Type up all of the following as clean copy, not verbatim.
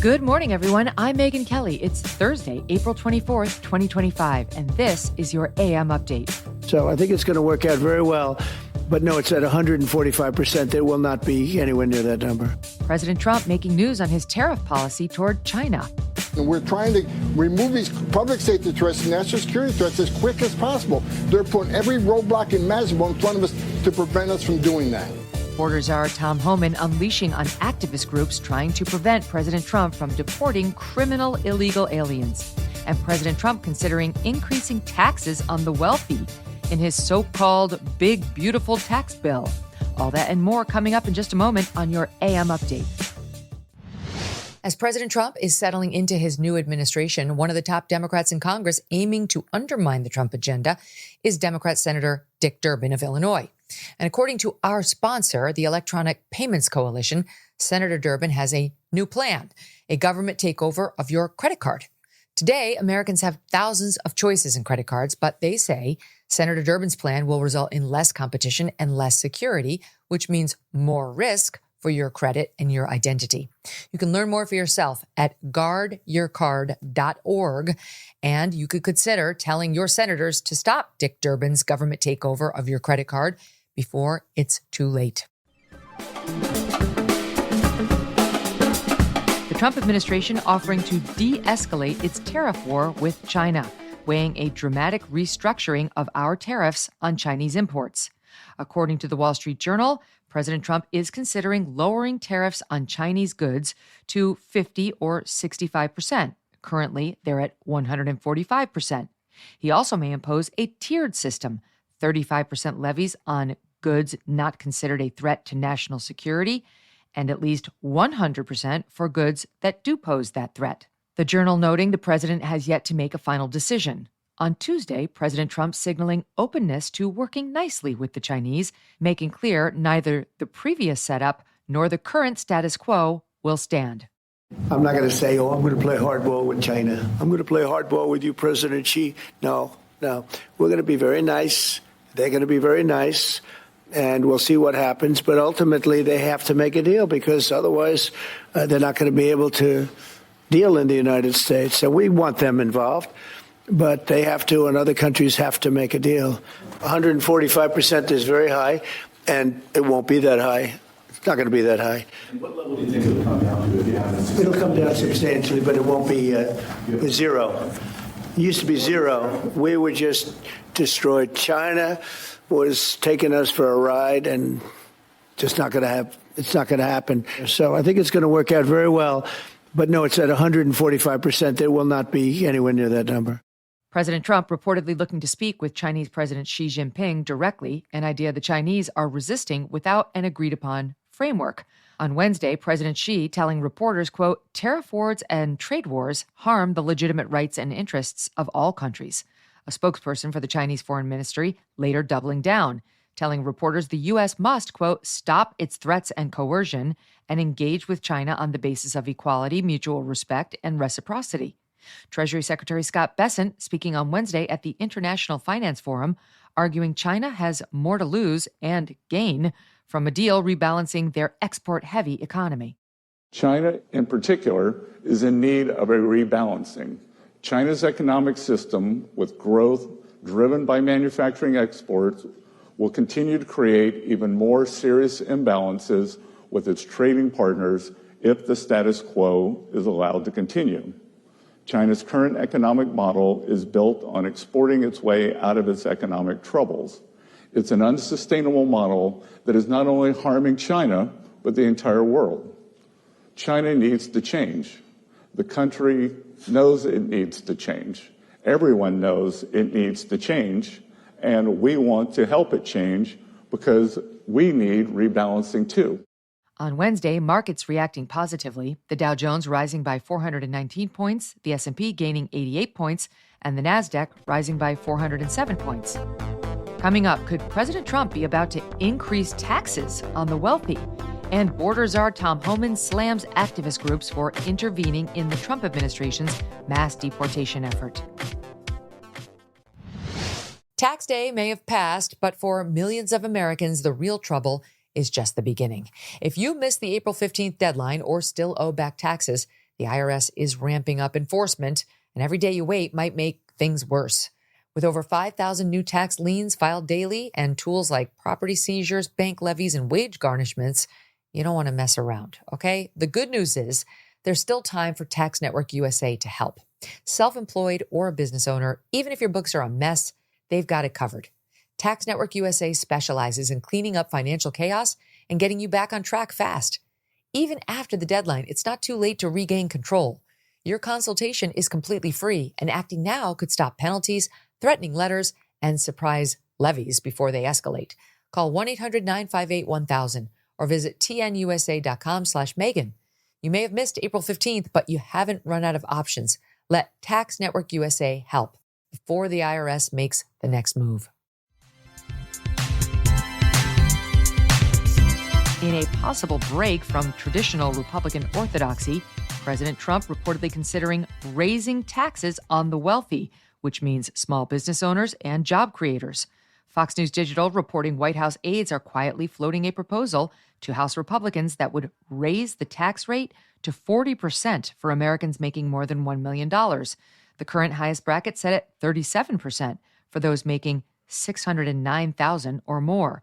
Good morning, everyone. I'm Megyn Kelly. It's Thursday, April 24th, 2025, and this is your AM update. So I think it's going to work out very well. But no, it's at 145%. It will not be anywhere near that number. President Trump making news on his tariff policy toward China. And we're trying to remove these public safety threats and national security threats as quick as possible. They're putting every roadblock imaginable in front of us to prevent us from doing that. Border Czar Tom Homan unleashing on activist groups trying to prevent President Trump from deporting criminal illegal aliens. And President Trump considering increasing taxes on the wealthy in his so-called big, beautiful tax bill. All that and more coming up in just a moment on your AM update. As President Trump is settling into his new administration, one of the top Democrats in Congress aiming to undermine the Trump agenda is Democrat Senator Dick Durbin of Illinois. And according to our sponsor, the Electronic Payments Coalition, Senator Durbin has a new plan, a government takeover of your credit card. Today, Americans have thousands of choices in credit cards, but they say Senator Durbin's plan will result in less competition and less security, which means more risk for your credit and your identity. You can learn more for yourself at guardyourcard.org, and you could consider telling your senators to stop Dick Durbin's government takeover of your credit card before it's too late. The Trump administration offering to de-escalate its tariff war with China, weighing a dramatic restructuring of our tariffs on Chinese imports. According to the Wall Street Journal, President Trump is considering lowering tariffs on Chinese goods to 50 or 65%. Currently, they're at 145%. He also may impose a tiered system, 35% levies on goods not considered a threat to national security, and at least 100% for goods that do pose that threat. The Journal noting the president has yet to make a final decision. On Tuesday, President Trump signaling openness to working nicely with the Chinese, making clear neither the previous setup nor the current status quo will stand. I'm not going to say, I'm going to play hardball with China. I'm going to play hardball with you, President Xi. No. We're going to be very nice. They're going to be very nice. And we'll see what happens. But ultimately, they have to make a deal because otherwise they're not going to be able to deal in the United States. So we want them involved. But they have to, and other countries have to make a deal. 145% is very high, and it won't be that high. It's not going to be that high. And what level do you think it'll come down to if you have this? It'll come down substantially, but it won't be zero. It used to be zero. We were just destroyed. China was taking us for a ride, and just not going to have. It's not going to happen. So I think it's going to work out very well. But no, it's at 145%. It will not be anywhere near that number. President Trump reportedly looking to speak with Chinese President Xi Jinping directly, an idea the Chinese are resisting without an agreed-upon framework. On Wednesday, President Xi telling reporters, quote, tariff wars and trade wars harm the legitimate rights and interests of all countries. A spokesperson for the Chinese Foreign Ministry later doubling down, telling reporters the U.S. must, quote, stop its threats and coercion and engage with China on the basis of equality, mutual respect, and reciprocity. Treasury Secretary Scott Bessent speaking on Wednesday at the International Finance Forum, arguing China has more to lose and gain from a deal rebalancing their export-heavy economy. China, in particular, is in need of a rebalancing. China's economic system, with growth driven by manufacturing exports, will continue to create even more serious imbalances with its trading partners if the status quo is allowed to continue. China's current economic model is built on exporting its way out of its economic troubles. It's an unsustainable model that is not only harming China, but the entire world. China needs to change. The country knows it needs to change. Everyone knows it needs to change, and we want to help it change because we need rebalancing too. On Wednesday, markets reacting positively, the Dow Jones rising by 419 points, the S&P gaining 88 points, and the Nasdaq rising by 407 points. Coming up, could President Trump be about to increase taxes on the wealthy? And Border Czar Tom Homan slams activist groups for intervening in the Trump administration's mass deportation effort. Tax day may have passed, but for millions of Americans, the real trouble is just the beginning. If you missed the April 15th deadline or still owe back taxes, The IRS is ramping up enforcement, and every day you wait might make things worse. With over 5,000 new tax liens filed daily and tools like property seizures, bank levies, and wage garnishments, you don't want to mess around, okay? The good news is there's still time for Tax Network USA to help. Self-employed or a business owner, even if your books are a mess, they've got it covered. Tax Network USA specializes in cleaning up financial chaos and getting you back on track fast. Even after the deadline, it's not too late to regain control. Your consultation is completely free, and acting now could stop penalties, threatening letters, and surprise levies before they escalate. Call 1-800-958-1000 or visit tnusa.com/Megyn. You may have missed April 15th, but you haven't run out of options. Let Tax Network USA help before the IRS makes the next move. In a possible break from traditional Republican orthodoxy, President Trump reportedly considering raising taxes on the wealthy, which means small business owners and job creators. Fox News Digital reporting White House aides are quietly floating a proposal to House Republicans that would raise the tax rate to 40% for Americans making more than $1 million. The current highest bracket set at 37% for those making $609,000 or more.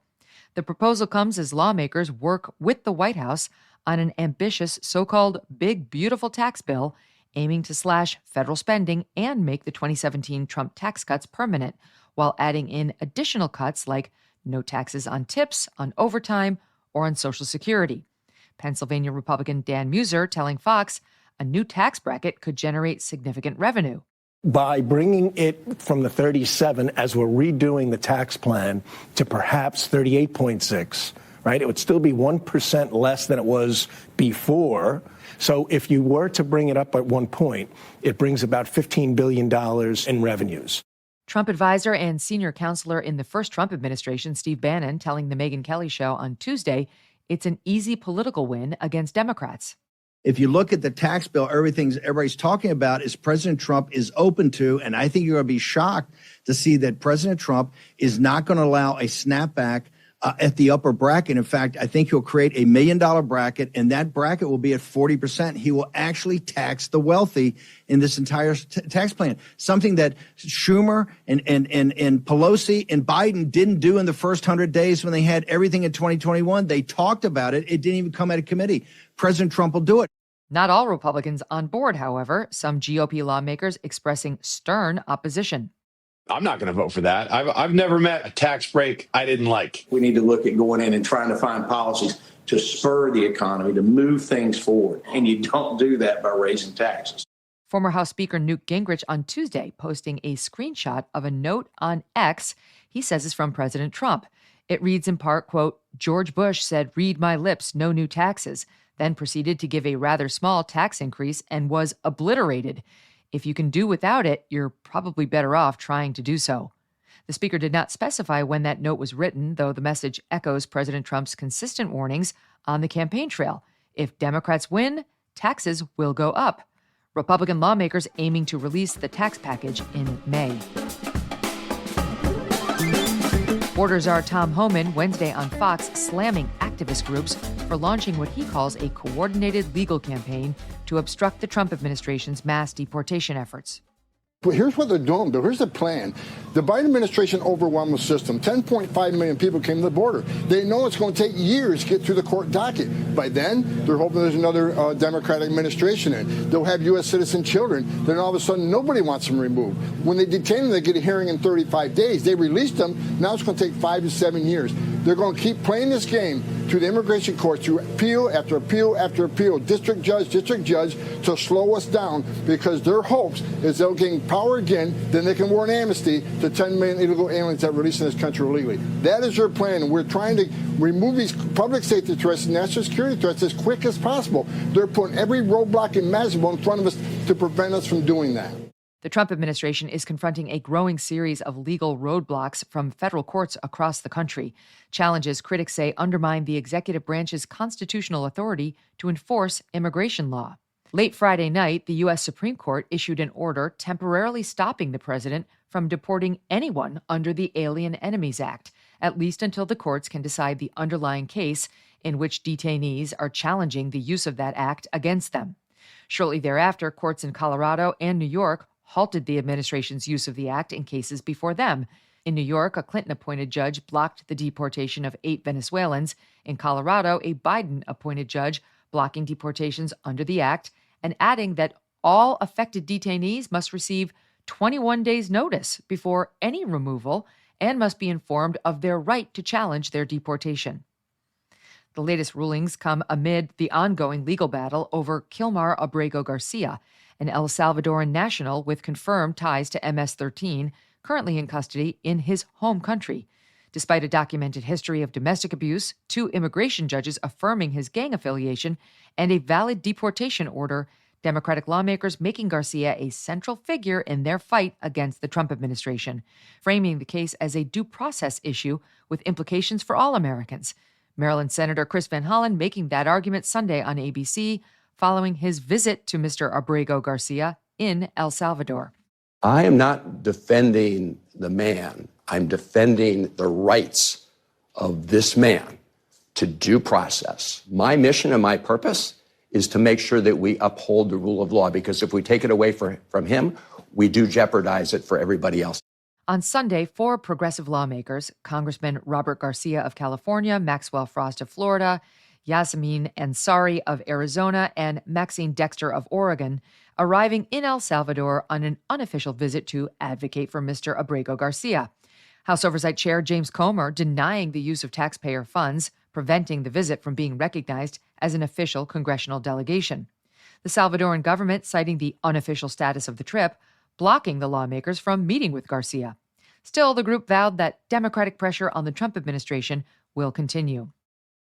The proposal comes as lawmakers work with the White House on an ambitious so-called Big Beautiful tax bill aiming to slash federal spending and make the 2017 Trump tax cuts permanent, while adding in additional cuts like no taxes on tips, on overtime, or on Social Security. Pennsylvania Republican Dan Muser telling Fox a new tax bracket could generate significant revenue. By bringing it from the 37 as we're redoing the tax plan to perhaps 38.6, right? It would still be 1% less than it was before. So if you were to bring it up at one point, it brings about $15 billion in revenues. Trump advisor and senior counselor in the first Trump administration, Steve Bannon, telling the Megyn Kelly Show on Tuesday, it's an easy political win against Democrats. If you look at the tax bill, everybody's talking about is President Trump is open to, and I think you're going to be shocked to see that President Trump is not going to allow a snapback at the upper bracket. In fact, I think he'll create $1 million bracket, and that bracket will be at 40%. He will actually tax the wealthy in this entire tax plan, something that Schumer and Pelosi and Biden didn't do in the first 100 days when they had everything in 2021. They talked about it. It didn't even come out of committee. President Trump will do it. Not all Republicans on board, however, some GOP lawmakers expressing stern opposition. I'm not going to vote for that. I've never met a tax break I didn't like. We need to look at going in and trying to find policies to spur the economy, to move things forward. And you don't do that by raising taxes. Former House Speaker Newt Gingrich on Tuesday posting a screenshot of a note on X he says is from President Trump. It reads in part, quote, George Bush said, read my lips, no new taxes, then proceeded to give a rather small tax increase and was obliterated. If you can do without it, you're probably better off trying to do so. The speaker did not specify when that note was written, though the message echoes President Trump's consistent warnings on the campaign trail. If Democrats win, taxes will go up. Republican lawmakers aiming to release the tax package in May. Border Czar Tom Homan Wednesday on Fox slamming activist groups for launching what he calls a coordinated legal campaign to obstruct the Trump administration's mass deportation efforts. But here's what they're doing, Bill. Here's the plan. The Biden administration overwhelmed the system. 10.5 million people came to the border. They know it's going to take years to get through the court docket. By then, they're hoping there's another Democratic administration in. They'll have U.S. citizen children. Then all of a sudden, nobody wants them removed. When they detain them, they get a hearing in 35 days. They release them. Now it's going to take 5 to 7 years. They're going to keep playing this game to the immigration court, to appeal after appeal after appeal, district judge, to slow us down, because their hopes is they'll gain power again, then they can warn amnesty to 10 million illegal aliens that are released in this country illegally. That is their plan, and we're trying to remove these public safety threats and national security threats as quick as possible. They're putting every roadblock imaginable in front of us to prevent us from doing that. The Trump administration is confronting a growing series of legal roadblocks from federal courts across the country. Challenges critics say undermine the executive branch's constitutional authority to enforce immigration law. Late Friday night, the U.S. Supreme Court issued an order temporarily stopping the president from deporting anyone under the Alien Enemies Act, at least until the courts can decide the underlying case in which detainees are challenging the use of that act against them. Shortly thereafter, courts in Colorado and New York halted the administration's use of the act in cases before them. In New York, a Clinton-appointed judge blocked the deportation of 8 Venezuelans. In Colorado, a Biden-appointed judge blocking deportations under the act and adding that all affected detainees must receive 21 days' notice before any removal and must be informed of their right to challenge their deportation. The latest rulings come amid the ongoing legal battle over Kilmar Abrego Garcia, an El Salvadoran national with confirmed ties to MS-13, currently in custody in his home country. Despite a documented history of domestic abuse, 2 immigration judges affirming his gang affiliation, and a valid deportation order, Democratic lawmakers making Garcia a central figure in their fight against the Trump administration, framing the case as a due process issue with implications for all Americans. Maryland Senator Chris Van Hollen making that argument Sunday on ABC following his visit to Mr. Abrego Garcia in El Salvador. I am not defending the man. I'm defending the rights of this man to due process. My mission and my purpose is to make sure that we uphold the rule of law, because if we take it away from him, we do jeopardize it for everybody else. On Sunday, 4 progressive lawmakers, Congressman Robert Garcia of California, Maxwell Frost of Florida, Yasamin Ansari of Arizona, and Maxine Dexter of Oregon, arriving in El Salvador on an unofficial visit to advocate for Mr. Abrego Garcia. House Oversight Chair James Comer denying the use of taxpayer funds, preventing the visit from being recognized as an official congressional delegation. The Salvadoran government citing the unofficial status of the trip, blocking the lawmakers from meeting with Garcia. Still, the group vowed that Democratic pressure on the Trump administration will continue.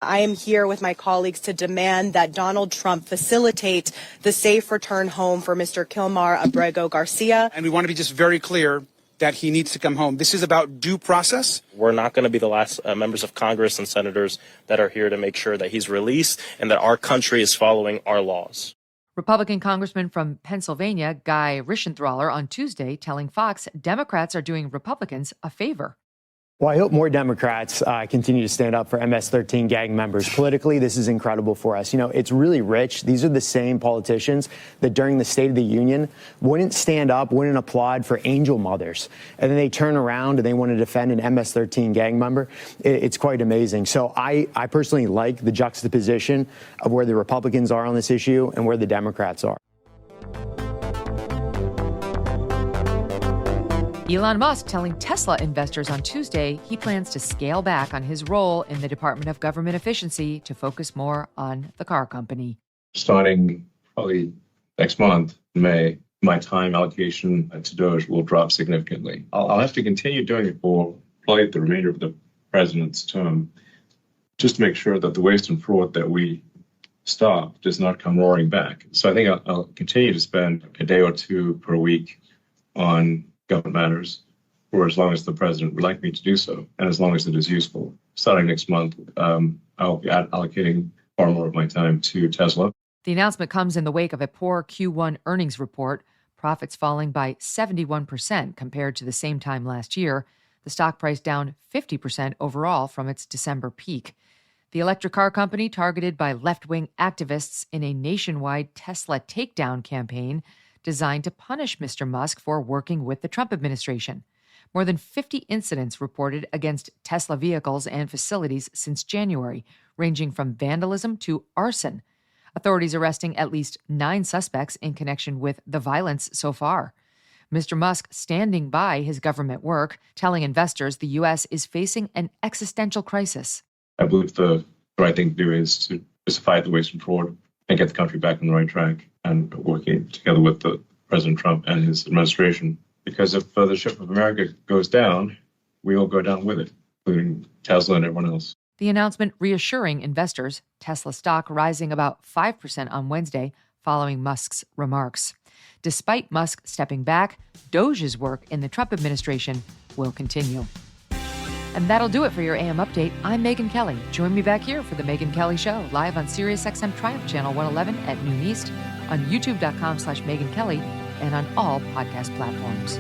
I am here with my colleagues to demand that Donald Trump facilitate the safe return home for Mr. Kilmar Abrego Garcia. And we want to be just very clear that he needs to come home. This is about due process. We're not going to be the last members of Congress and senators that are here to make sure that he's released and that our country is following our laws. Republican Congressman from Pennsylvania, Guy Rischenthaler, on Tuesday telling Fox Democrats are doing Republicans a favor. Well, I hope more Democrats continue to stand up for MS-13 gang members. Politically, this is incredible for us. You know, it's really rich. These are the same politicians that during the State of the Union wouldn't stand up, wouldn't applaud for angel mothers. And then they turn around and they want to defend an MS-13 gang member. It's quite amazing. So I personally like the juxtaposition of where the Republicans are on this issue and where the Democrats are. Elon Musk telling Tesla investors on Tuesday he plans to scale back on his role in the Department of Government Efficiency to focus more on the car company. Starting probably next month, May, my time allocation to DOGE will drop significantly. I'll have to continue doing it for probably the remainder of the president's term, just to make sure that the waste and fraud that we stop does not come roaring back. So I think I'll continue to spend a day or 2 per week on government matters for as long as the president would like me to do so, and as long as it is useful. Starting next month, I'll be allocating far more of my time to Tesla. The announcement comes in the wake of a poor Q1 earnings report, profits falling by 71% compared to the same time last year, the stock price down 50% overall from its December peak. The electric car company targeted by left-wing activists in a nationwide Tesla takedown campaign designed to punish Mr. Musk for working with the Trump administration. More than 50 incidents reported against Tesla vehicles and facilities since January, ranging from vandalism to arson. Authorities arresting at least 9 suspects in connection with the violence so far. Mr. Musk standing by his government work, telling investors the U.S. is facing an existential crisis. I believe the right thing to do is to fight the waste and fraud and get the country back on the right track, and working together with President Trump and his administration. Because if the ship of America goes down, we all go down with it, including Tesla and everyone else. The announcement reassuring investors, Tesla stock rising about 5% on Wednesday following Musk's remarks. Despite Musk stepping back, DOGE's work in the Trump administration will continue. And that'll do it for your AM Update. I'm Megyn Kelly. Join me back here for the Megyn Kelly Show, live on SiriusXM Triumph Channel 111 at noon East, on youtube.com/Megyn Kelly, and on all podcast platforms.